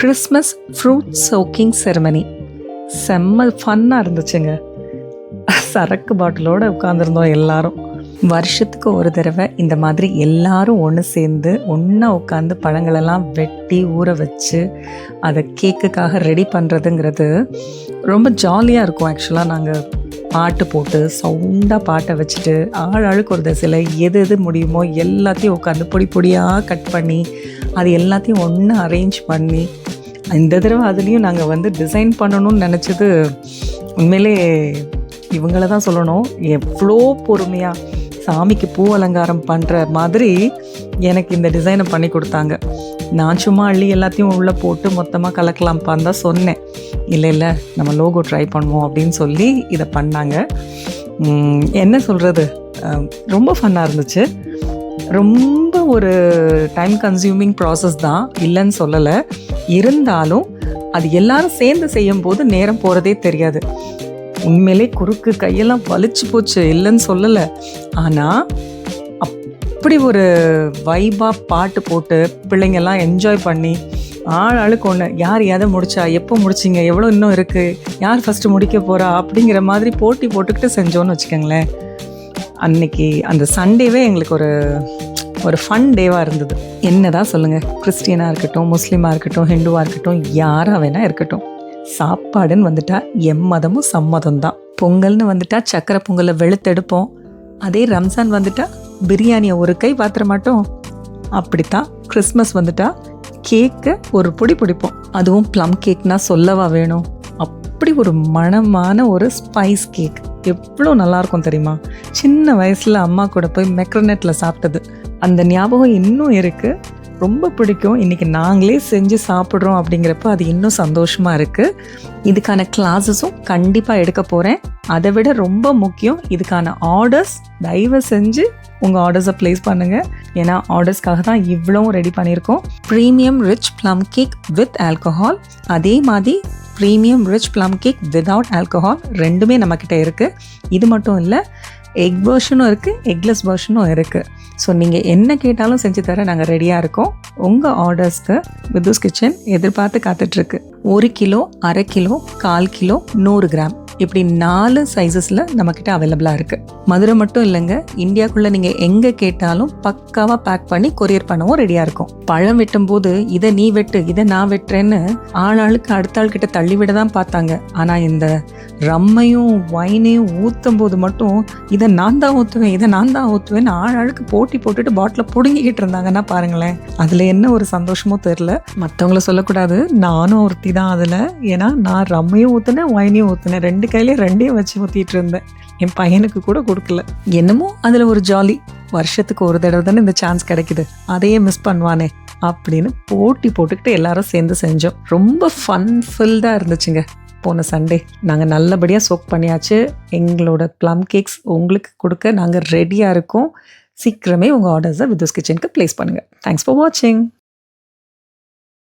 Christmas fruit soaking ceremony செம்ம ஃபன்னாக இருந்துச்சுங்க. சரக்கு பாட்டிலோடு உட்காந்துருந்தோம் எல்லாரும். வருஷத்துக்கு ஒரு தடவை இந்த மாதிரி எல்லாரும் ஒன்று சேர்ந்து ஒன்றா உட்காந்து பழங்களெல்லாம் வெட்டி ஊற வச்சு அதை கேக்குக்காக ரெடி பண்ணுறதுங்கிறது ரொம்ப ஜாலியாக இருக்கும். ஆக்சுவலாக நாங்கள் பாட்டு போட்டு சவுண்டாக பாட்டை வச்சுட்டு ஆளுக்கு ஒரு திசையில் எது முடியுமோ எல்லாத்தையும் உட்காந்து பொடி பொடியாக கட் பண்ணி அது எல்லாத்தையும் ஒன்று அரேஞ்ச் பண்ணி இந்த தடவை அதுலேயும் நாங்கள் டிசைன் பண்ணணும்னு நினச்சது உண்மையிலே இவங்கள தான் சொல்லணும். எவ்வளோ பொறுமையாக சாமிக்கு பூ அலங்காரம் பண்ணுற மாதிரி எனக்கு இந்த டிசைனை பண்ணி கொடுத்தாங்க. நான் சும்மா அள்ளி எல்லாத்தையும் உள்ளே போட்டு மொத்தமாக கலக்கலாம்ப்பான்னு தான் சொன்னேன். இல்லை நம்ம லோகோ ட்ரை பண்ணுவோம் அப்படின்னு சொல்லி இதை பண்ணாங்க. என்ன சொல்கிறது, ரொம்ப ஃபன்னாக இருந்துச்சு. ரொம்ப ஒரு டைம் கன்சியூமிங் ப்ராசஸ் தான், இல்லைன்னு சொல்லலை. இருந்தாலும் அது எல்லாரும் சேர்ந்து செய்யும் போது நேரம் போகிறதே தெரியாது. உண்மையிலே குறுக்கு கையெல்லாம் வலிச்சு போச்சு, இல்லைன்னு சொல்லலை. ஆனால் அப்படி ஒரு வைபாக பாட்டு போட்டு பிள்ளைங்கள்லாம் என்ஜாய் பண்ணி ஆளுக்கு ஒன்று யார் எதை முடிச்சா, எப்போ முடிச்சிங்க, எவ்வளோ இன்னும் இருக்குது, யார் ஃபஸ்ட்டு முடிக்க போகிறா அப்படிங்கிற மாதிரி போட்டி போட்டுக்கிட்டு செஞ்சோன்னு வச்சுக்கோங்களேன். அன்னைக்கு அந்த சண்டேவே எங்களுக்கு ஒரு ஃபன் டேவாக இருந்தது. என்னதான் சொல்லுங்கள், கிறிஸ்டியனாக இருக்கட்டும், முஸ்லீமாக இருக்கட்டும், ஹிந்துவாக இருக்கட்டும், யாராக வேணால் இருக்கட்டும், சாப்பாடுன்னு வந்துட்டா எம்மதமும் சம்மதம் தான். பொங்கல்னு வந்துட்டா சக்கரை பொங்கலை வெளுத்தெடுப்போம். அதே ரம்ஜான் வந்துட்டா பிரியாணியை ஒரு கை பாத்திர மாட்டோம். அப்படித்தான் கிறிஸ்மஸ் வந்துட்டா கேக்கை ஒரு பொடி பிடிப்போம். அதுவும் ப்ளம் கேக்னா சொல்லவா வேணும். அப்படி ஒரு மணமான ஒரு ஸ்பைஸ் கேக் எவ்வளோ நல்லாயிருக்கும் தெரியுமா. சின்ன வயசில் அம்மா கூட போய் மெக்ரோனெட்டில் சாப்பிட்டது அந்த ஞாபகம் இன்னும் இருக்குது. ரொம்ப பிடிக்கும். இன்றைக்கி நாங்களே செஞ்சு சாப்பிட்றோம் அப்படிங்கிறப்ப அது இன்னும் சந்தோஷமாக இருக்குது. இதுக்கான கிளாஸஸும் கண்டிப்பாக எடுக்க போகிறேன். அதை விட ரொம்ப முக்கியம், இதுக்கான ஆர்டர்ஸ் தயவு செஞ்சு உங்கள் ஆர்டர்ஸை ப்ளேஸ் பண்ணுங்கள். ஏன்னா ஆர்டர்ஸ்க்காக தான் இவ்வளவும் ரெடி பண்ணியிருக்கோம். Premium rich plum cake with alcohol, அதே மாதிரி premium rich plum cake without alcohol, ரெண்டுமே நம்மக்கிட்ட இருக்குது. இது மட்டும் இல்லை, எக் வெர்ஷனும் இருக்குது, எக்லெஸ் வெர்ஷனும் இருக்குது. ஸோ நீங்கள் என்ன கேட்டாலும் செஞ்சு தர நாங்கள் ரெடியாக இருக்கோம். உங்கள் ஆர்டர்ஸ்க்கு விதுஸ் கிச்சன் எதிர்பார்த்து காத்துட்ருக்கு. 1 கிலோ, அரை கிலோ, 1/4 கிலோ, 100 கிராம், இப்படி 4 சைஸஸில் நம்மக்கிட்ட அவைலபிளாக இருக்குது. மதுரை மட்டும் இல்லைங்க, இந்தியாவுக்குள்ளே நீங்கள் எங்கே கேட்டாலும் பக்காவாக பேக் பண்ணி கொரியர் பண்ணவும் ரெடியாக இருக்கும். பழம் வெட்டும் போது இதை நீ வெட்டு, இதை நான் வெட்டுறேன்னு ஆளுக்கு அடுத்த ஆள்கிட்ட தள்ளிவிட தான் பார்த்தாங்க. ஆனால் இந்த ரம்மையும் வைனையும் ஊற்றும் போது மட்டும் இதை நான் தான் ஊற்றுவேன், இதை நான் தான் ஊற்றுவேன்னு ஆளுக்கு போட்டி போட்டுட்டு பாட்டில் பிடுங்கிக்கிட்டு இருந்தாங்கன்னா பாருங்களேன், அதில் என்ன ஒரு சந்தோஷமோ தெரில. மற்றவங்கள சொல்லக்கூடாது, நானும் ஒருத்தி தான் அதில். ஏன்னா நான் ரம்மையும் ஊற்றுனேன், வைனையும் ஊற்றுனேன், 2 கையிலே 2 வச்சு ஊற்றிட்டு இருந்தேன். என் பையனுக்கு கூட கொடுக்கல. என்னமோ அதில் ஒரு ஜாலி. வருஷத்துக்கு ஒரு தடவை தானே இந்த சான்ஸ் கிடைக்குது, அதையே மிஸ் பண்ணுவானே அப்படின்னு போட்டி போட்டுக்கிட்டு எல்லாரும் சேர்ந்து செஞ்சோம். ரொம்ப ஃபன்ஃபுல்டாக இருந்துச்சுங்க போன சண்டே. நாங்கள் நல்லபடியாக சோக் பண்ணியாச்சு. எங்களோட ப்ளம் கேக்ஸ் உங்களுக்கு கொடுக்க நாங்கள் ரெடியாக இருக்கோம். சீக்கிரமே உங்கள் ஆர்டர்ஸை விதுஸ் கிச்சனுக்கு ப்ளேஸ் பண்ணுங்கள். தேங்க்ஸ் ஃபார் வாட்சிங்.